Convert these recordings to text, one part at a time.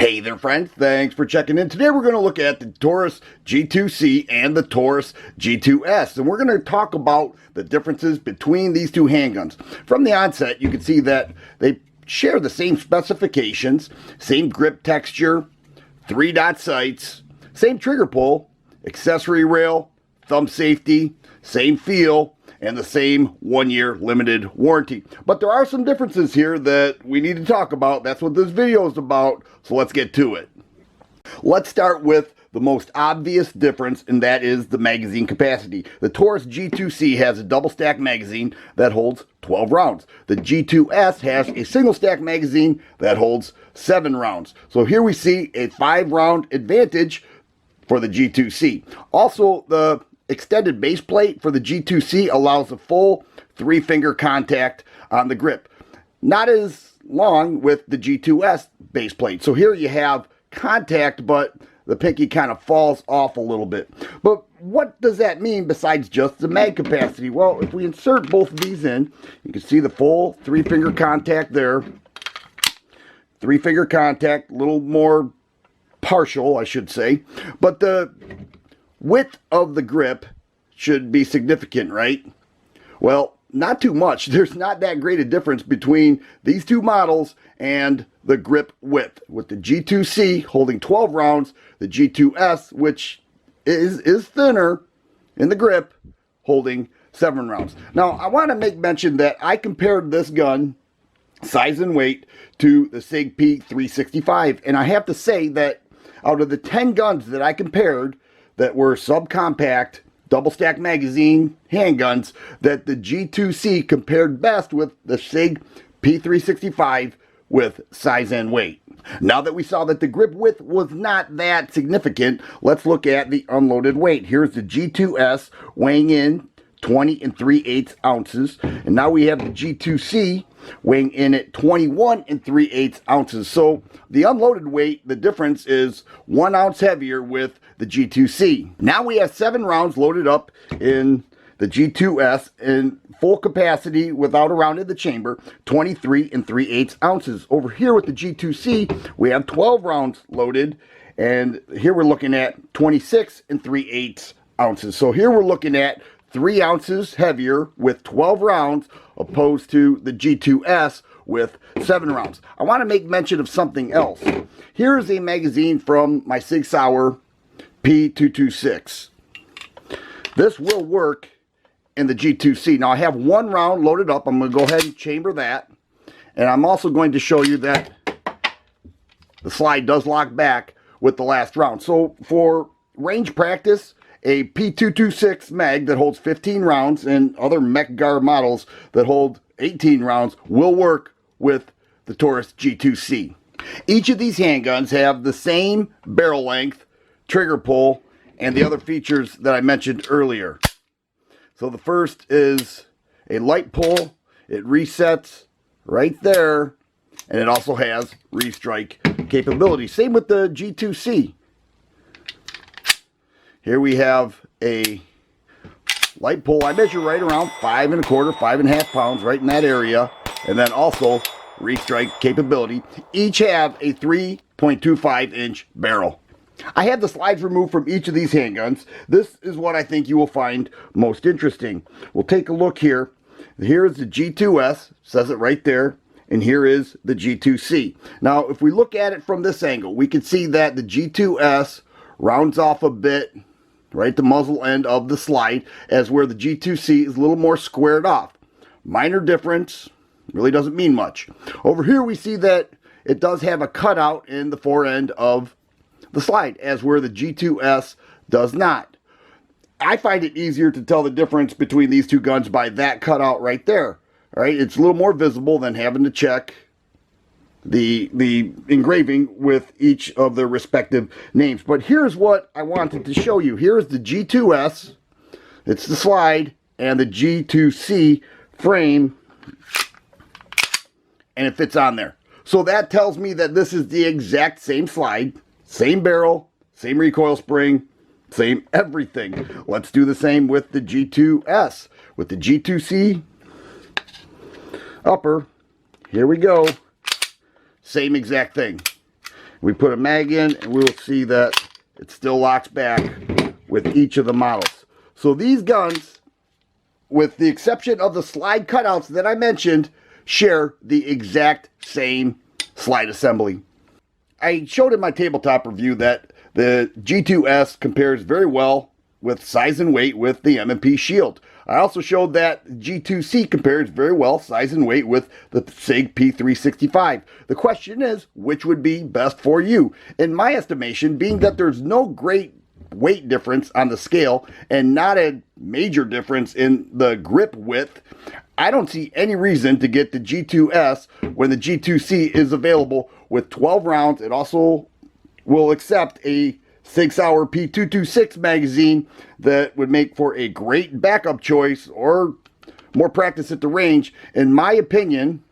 Hey there friends, thanks for checking in. Today we're going to look at the Taurus G2c and the Taurus G2s, and we're going to talk about the differences between these two handguns. From the onset, you can see that they share the same specifications, same grip texture, 3-dot sights, same trigger pull, accessory rail, thumb safety, same feel, and the same 1-year limited warranty. But there are some differences here that we need to talk about. That's what this video is about, so let's get to it. Let's start with the most obvious difference, and that is the magazine capacity. The Taurus G2c has a double stack magazine that holds 12 rounds. The G2s has a single stack magazine that holds 7 rounds. So here we see a 5-round advantage for the G2c. Also, the extended base plate for the G2c allows a full 3-finger contact on the grip. Not as long with the G2s base plate. So here you have contact, but the pinky kind of falls off a little bit. But what does that mean besides just the mag capacity? Well, if we insert both of these in, you can see the full 3-finger contact there. 3-finger contact, a little more partial, I should say. But the width of the grip should be significant, right? Well, not too much. There's not that great a difference between these two models and the grip width. With the G2c holding 12 rounds, the G2s, which is thinner in the grip, holding 7 rounds. Now, I want to make mention that I compared this gun, size and weight, to the SIG P365, and I have to say that out of the 10 guns that I compared that were subcompact, double stack magazine handguns, that the G2c compared best with the SIG P365 with size and weight. Now that we saw that the grip width was not that significant, let's look at the unloaded weight. Here's the G2s weighing in 20 3/8 ounces, and now we have the G2c weighing in at 21 3/8 ounces. So the unloaded weight, the difference is 1 ounce heavier with the G2c. Now we have 7 rounds loaded up in the G2s in full capacity without a round in the chamber, 23 3/8 ounces. Over here with the G2c, we have 12 rounds loaded, and here we're looking at 26 3/8 ounces. So here we're looking at 3 ounces heavier with 12 rounds opposed to the G2s with 7 rounds. I want to make mention of something else. Here is a magazine from my Sig Sauer P226. This will work in the G2c. Now I have 1 round loaded up. I'm going to go ahead and chamber that. And I'm also going to show you that the slide does lock back with the last round. So for range practice, a P226 mag that holds 15 rounds and other mech guard models that hold 18 rounds will work with the Taurus G2c. Each of these handguns have the same barrel length, trigger pull, and the other features that I mentioned earlier. So the first is a light pull. It resets right there, and it also has restrike capability. Same with the G2c. Here we have a light pull. I measure right around 5 1/4, 5 1/2 pounds, right in that area. And then also restrike capability. Each have a 3.25-inch barrel. I have the slides removed from each of these handguns. This is what I think you will find most interesting. We'll take a look here. Here is the G2s, says it right there. And here is the G2c. Now, if we look at it from this angle, we can see that the G2s rounds off a bit right the muzzle end of the slide, as where the G2c is a little more squared off. Minor difference, really doesn't mean much. Over here we see that it does have a cutout in the forend of the slide, as where the G2s does not. I find it easier to tell the difference between these two guns by that cutout right there. All right, it's a little more visible than having to check the engraving with each of their respective names. But here's what I wanted to show you. Here's the G2s, it's the slide, and the G2c frame, and it fits on there. So that tells me that this is the exact same slide, same barrel, same recoil spring, same everything. Let's do the same with the G2s. With the G2c upper, here we go. Same exact thing. We put a mag in and we will see that it still locks back with each of the models. So these guns, with the exception of the slide cutouts that I mentioned, share the exact same slide assembly. I showed in my tabletop review that the G2s compares very well with size and weight with the M&P Shield. I also showed that G2c compares very well size and weight with the SIG P365. The question is, which would be best for you? In my estimation, being that there's no great weight difference on the scale and not a major difference in the grip width, I don't see any reason to get the G2s when the G2c is available with 12 rounds. It also will accept a 6 Sauer P226 magazine that would make for a great backup choice or more practice at the range. In my opinion,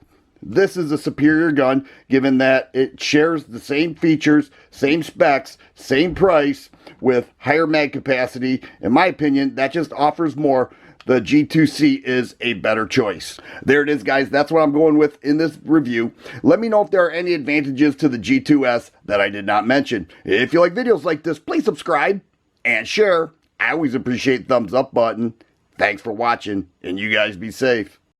this is a superior gun given that it shares the same features, same specs, same price with higher mag capacity. In my opinion, that just offers more. The G2c is a better choice. There it is, guys. That's what I'm going with in this review. Let me know if there are any advantages to the G2s that I did not mention. If you like videos like this, please subscribe and share. I always appreciate the thumbs up button. Thanks for watching, and you guys be safe.